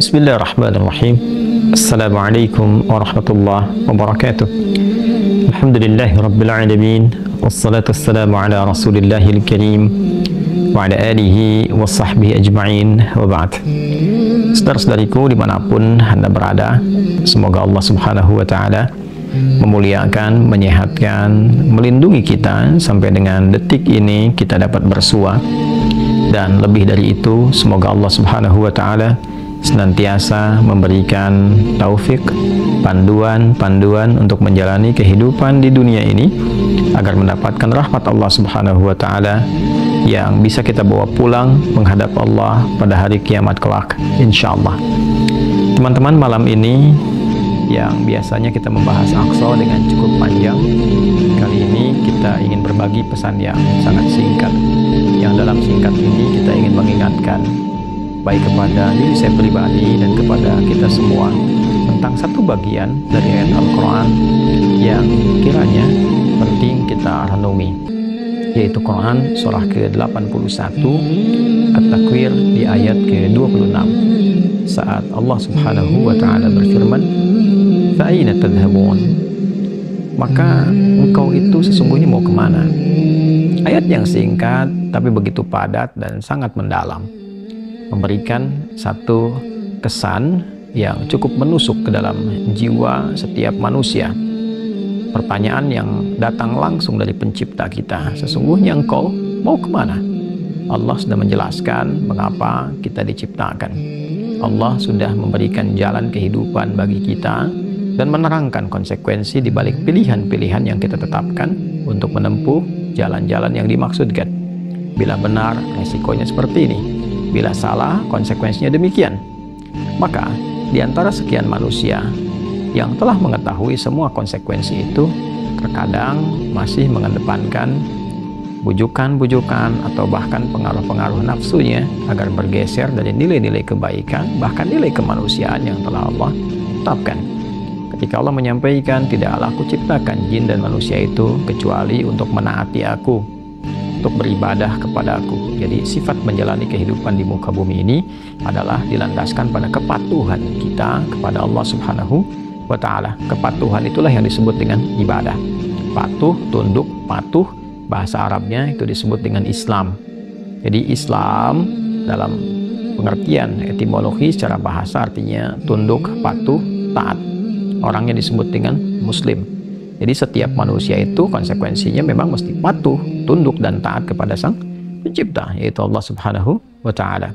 Bismillahirrahmanirrahim. Assalamualaikum warahmatullahi wabarakatuh. Alhamdulillahirabbil alamin. Wassalatu wassalamu ala Rasulillahil karim wa ala alihi wa sahbihi ajma'in, wa ba'd. Saudara-saudariku dimanapun Anda berada, semoga Allah subhanahu wa ta'ala memuliakan, menyehatkan, melindungi kita sampai dengan detik ini kita dapat bersua. Dan lebih dari itu, semoga Allah subhanahu wa ta'ala senantiasa memberikan taufik, panduan untuk menjalani kehidupan di dunia ini agar mendapatkan rahmat Allah subhanahu wa ta'ala yang bisa kita bawa pulang menghadap Allah pada hari kiamat kelak, insyaallah. Teman-teman, malam ini yang biasanya kita membahas Aqsa dengan cukup panjang, kali ini kita ingin berbagi pesan yang sangat singkat, yang dalam singkat ini kita ingin mengingatkan baik kepada diri saya pribadi dan kepada kita semua tentang satu bagian dari ayat Al-Quran yang kiranya penting kita renungi, yaitu Quran surah ke-81 At-Takwir di ayat ke-26, saat Allah subhanahu wa ta'ala berfirman, "Fa'aina tadhhabun?" Maka engkau itu sesungguhnya mau kemana? Ayat yang singkat tapi begitu padat dan sangat mendalam, memberikan satu kesan yang cukup menusuk ke dalam jiwa setiap manusia. Pertanyaan yang datang langsung dari pencipta kita, sesungguhnya engkau mau kemana? Allah sudah menjelaskan mengapa kita diciptakan. Allah sudah memberikan jalan kehidupan bagi kita dan menerangkan konsekuensi di balik pilihan-pilihan yang kita tetapkan untuk menempuh jalan-jalan yang dimaksudkan. Bila benar, resikonya seperti ini. Bila salah, konsekuensinya demikian. Maka, di antara sekian manusia yang telah mengetahui semua konsekuensi itu, terkadang masih mengedepankan bujukan-bujukan atau bahkan pengaruh-pengaruh nafsunya agar bergeser dari nilai-nilai kebaikan, bahkan nilai kemanusiaan yang telah Allah tetapkan. Ketika Allah menyampaikan, "Tidaklah aku ciptakan jin dan manusia itu kecuali untuk menaati aku, untuk beribadah kepada aku." Jadi sifat menjalani kehidupan di muka bumi ini adalah dilandaskan pada kepatuhan kita kepada Allah subhanahu wa ta'ala. Kepatuhan itulah yang disebut dengan ibadah. Patuh, tunduk, patuh, bahasa Arabnya itu disebut dengan Islam. Jadi Islam dalam pengertian etimologi secara bahasa artinya tunduk, patuh, taat. Orangnya disebut dengan Muslim. Jadi setiap manusia itu konsekuensinya memang mesti patuh, tunduk dan taat kepada Sang Pencipta, yaitu Allah subhanahu wa ta'ala.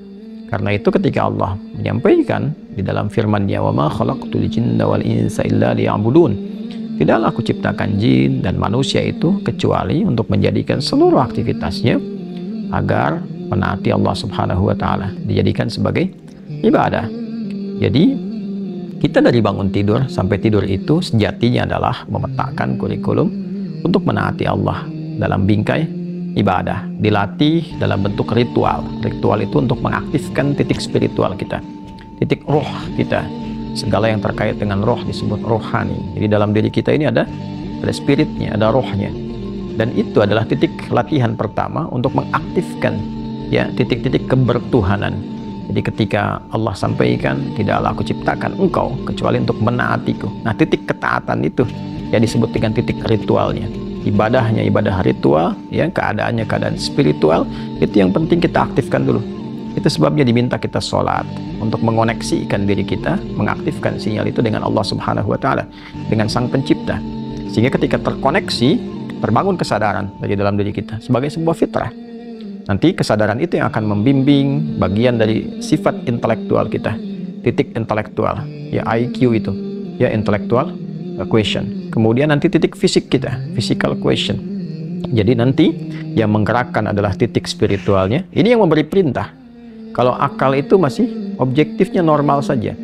Karena itu ketika Allah menyampaikan di dalam firman-Nya, "Wa ma khalaqtul jinna wal insa illa liya'budun." Tidaklah aku ciptakan jin dan manusia itu kecuali untuk menjadikan seluruh aktivitasnya agar menaati Allah subhanahu wa ta'ala, dijadikan sebagai ibadah. Jadi kita dari bangun tidur sampai tidur itu sejatinya adalah memetakan kurikulum untuk menaati Allah dalam bingkai ibadah, dilatih dalam bentuk ritual. Ritual itu untuk mengaktifkan titik spiritual kita, titik roh kita. Segala yang terkait dengan roh disebut rohani. Jadi dalam diri kita ini ada spiritnya, ada rohnya. Dan itu adalah titik latihan pertama untuk mengaktifkan ya titik-titik kebertuhanan. Jadi ketika Allah sampaikan, "Tidaklah aku ciptakan engkau kecuali untuk menaatiku." Nah, titik ketaatan itu yang disebut dengan titik ritualnya. Ibadahnya ibadah ritual, ya, keadaannya keadaan spiritual, itu yang penting kita aktifkan dulu. Itu sebabnya diminta kita sholat untuk mengoneksikan diri kita, mengaktifkan sinyal itu dengan Allah subhanahu wa ta'ala, dengan Sang Pencipta. Sehingga ketika terkoneksi, terbangun kesadaran dari dalam diri kita sebagai sebuah fitrah. Nanti kesadaran itu yang akan membimbing bagian dari sifat intelektual kita, titik intelektual, ya IQ itu, ya intellectual question. Kemudian nanti titik fisik kita, physical question. Jadi nanti yang menggerakkan adalah titik spiritualnya. Ini yang memberi perintah. Kalau akal itu masih objektifnya normal saja,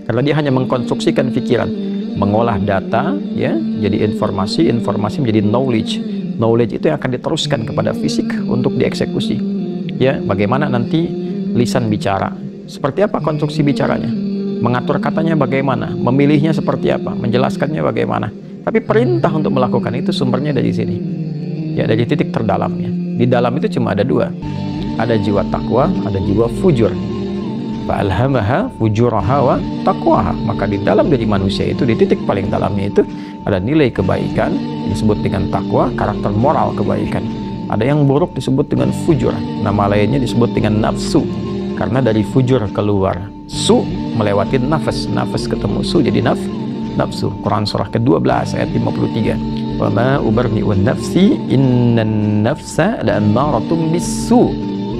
karena dia hanya mengkonstruksikan pikiran, mengolah data, ya, jadi informasi menjadi knowledge. Knowledge itu yang akan diteruskan kepada fisik untuk dieksekusi. Ya, bagaimana nanti lisan bicara? Seperti apa konstruksi bicaranya? Mengatur katanya bagaimana? Memilihnya seperti apa? Menjelaskannya bagaimana? Tapi perintah untuk melakukan itu sumbernya dari sini. Ya, dari titik terdalamnya. Di dalam itu cuma ada dua. Ada jiwa takwa, ada jiwa fujur. Fa'alhamaha fujuraha wa taqwaha. Maka di dalam diri manusia itu, di titik paling dalamnya itu ada nilai kebaikan disebut dengan takwa, karakter moral kebaikan. Ada yang buruk disebut dengan fujur, nama lainnya disebut dengan nafsu, karena dari fujur keluar su, melewati nafas, nafas ketemu su jadi nafsu. Quran surah ke-12 ayat 53. Wa ma ubarri'u nafsi innan nafsa la'ammaratun bis-su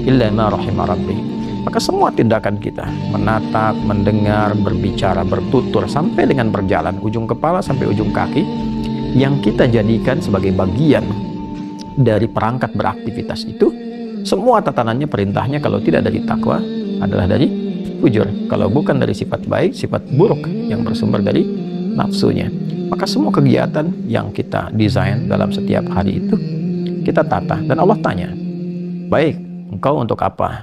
illa ma rahima rabbi. Maka semua tindakan kita, menatap, mendengar, berbicara, bertutur, sampai dengan berjalan, ujung kepala sampai ujung kaki, yang kita jadikan sebagai bagian dari perangkat beraktivitas itu, semua tatanannya, perintahnya kalau tidak dari takwa adalah dari fujur. Kalau bukan dari sifat baik, sifat buruk yang bersumber dari nafsunya. Maka semua kegiatan yang kita desain dalam setiap hari itu, kita tata. Dan Allah tanya, baik, engkau untuk apa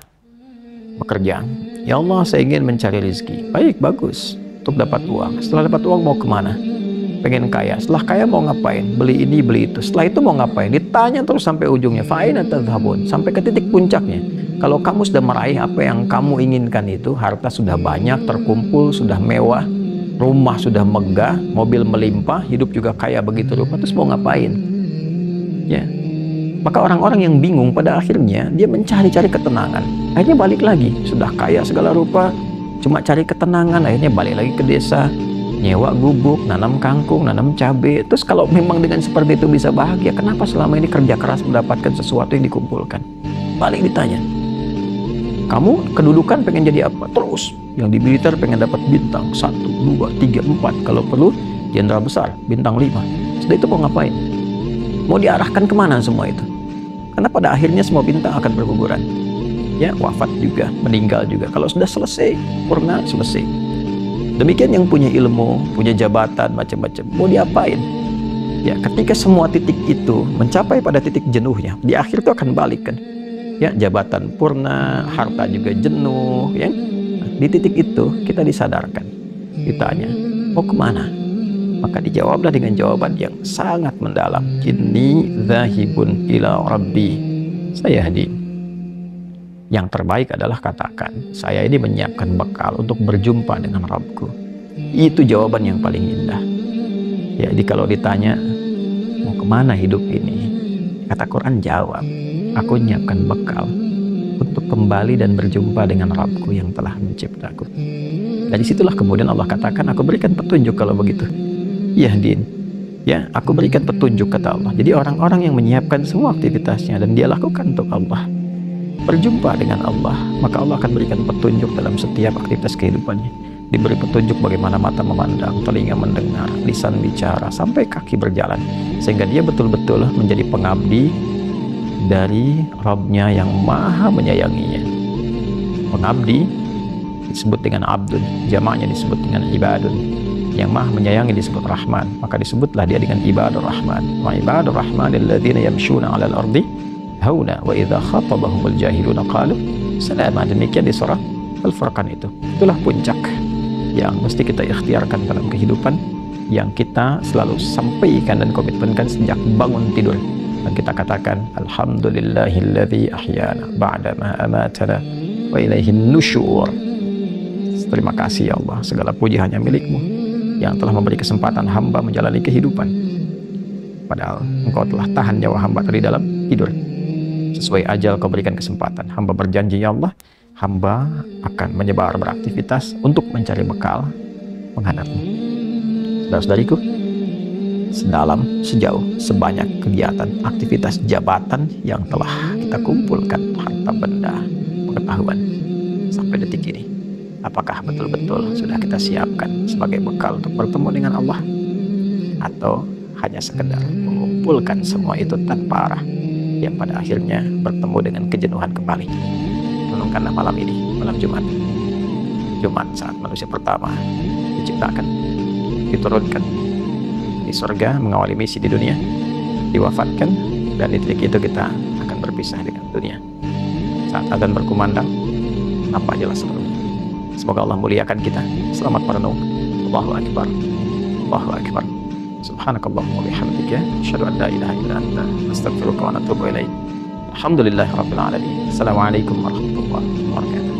bekerja? Ya Allah, saya ingin mencari rezeki. Baik, bagus, untuk dapat uang. Setelah dapat uang mau kemana? Pengen kaya. Setelah kaya mau ngapain? Beli ini, beli itu. Setelah itu mau ngapain? Ditanya terus sampai ujungnya. Fa'aina tadhhabun, sampai ke titik puncaknya. Kalau kamu sudah meraih apa yang kamu inginkan itu, harta sudah banyak terkumpul, sudah mewah, rumah sudah megah, mobil melimpah, hidup juga kaya begitu rupa, terus mau ngapain? Ya. Maka orang-orang yang bingung pada akhirnya dia mencari-cari ketenangan. Akhirnya balik lagi, sudah kaya segala rupa, cuma cari ketenangan, akhirnya balik lagi ke desa, nyewa gubuk, nanam kangkung, nanam cabai. Terus kalau memang dengan seperti itu bisa bahagia, kenapa selama ini kerja keras mendapatkan sesuatu yang dikumpulkan? Balik ditanya, kamu kedudukan pengen jadi apa? Terus yang di militer pengen dapat bintang 1, 2, 3, 4, kalau perlu jenderal besar, bintang 5. Setelah itu mau ngapain? Mau diarahkan kemana semua itu? Karena pada akhirnya semua bintang akan berguguran. Ya, wafat juga, meninggal juga. Kalau sudah selesai, purna, selesai. Demikian yang punya ilmu, punya jabatan, macam-macam. Mau diapain? Ya, ketika semua titik itu mencapai pada titik jenuhnya, di akhir itu akan balik kan. Ya, jabatan purna, harta juga jenuh. Ya. Nah, di titik itu kita disadarkan. Ditanya, mau kemana? Maka dijawablah dengan jawaban yang sangat mendalam. Inni dzahibun ila rabbi sayahdi. Yang terbaik adalah katakan, saya ini menyiapkan bekal untuk berjumpa dengan Rabbku. Itu jawaban yang paling indah. Ya, jadi kalau ditanya, mau kemana hidup ini? Kata Quran jawab, aku menyiapkan bekal untuk kembali dan berjumpa dengan Rabbku yang telah menciptaku. Dari situlah kemudian Allah katakan, aku berikan petunjuk kalau begitu. Yahdin, ya, aku berikan petunjuk, kata Allah. Jadi orang-orang yang menyiapkan semua aktivitasnya dan dia lakukan untuk Allah, berjumpa dengan Allah, maka Allah akan berikan petunjuk dalam setiap aktivitas kehidupannya. Diberi petunjuk bagaimana mata memandang, telinga mendengar, lisan bicara, sampai kaki berjalan, sehingga dia betul-betul menjadi pengabdi dari Rabb-Nya yang maha menyayanginya. Pengabdi disebut dengan abdun, jamaknya disebut dengan ibadun. Yang maha menyayangi disebut Rahman, maka disebutlah dia dengan ibadur Rahman. Wa ibadur Rahman alladzina yamshuna 'alal ardi hauna wa idza khatabahumul jahiluna qalu salama. Demikian di surah Al-Furqan itu. Itulah puncak yang mesti kita ikhtiarkan dalam kehidupan, yang kita selalu sampaikan dan komitmenkan sejak bangun tidur. Dan kita katakan, alhamdulillahilladzi ahyana ba'da ma amatana wa ilaihin nusyur. Terima kasih ya Allah, segala puji hanya milik-Mu yang telah memberi kesempatan hamba menjalani kehidupan. Padahal Engkau telah tahan nyawa hamba tadi dalam tidur. Sesuai ajal Kau berikan kesempatan. Hamba berjanji ya Allah, hamba akan menyebar beraktivitas untuk mencari bekal menghadap-Mu. Saudara-saudariku, sedalam, sejauh, sebanyak kegiatan, aktivitas, jabatan yang telah kita kumpulkan, harta benda, pengetahuan, sampai detik ini, apakah betul-betul sudah kita siapkan sebagai bekal untuk bertemu dengan Allah? Atau hanya sekedar mengumpulkan semua itu tanpa arah, yang pada akhirnya bertemu dengan kejenuhan kembali? Renungkanlah malam ini, malam Jumat. Jumat saat manusia pertama diciptakan, diturunkan di surga, mengawali misi di dunia, diwafatkan, dan di titik itu kita akan berpisah dengan dunia. Saat adzan berkumandang, nampak jelas seluruhnya. Semoga Allah muliakan kita. Selamat merenung. Allahu Akbar. Allahu Akbar. Subhanakallahumma wa bihamdika asyhadu an la ilaha illa anta astaghfiruka wa atubu ilaik. Alhamdulillahirabbil alamin. Assalamualaikum warahmatullahi wabarakatuh.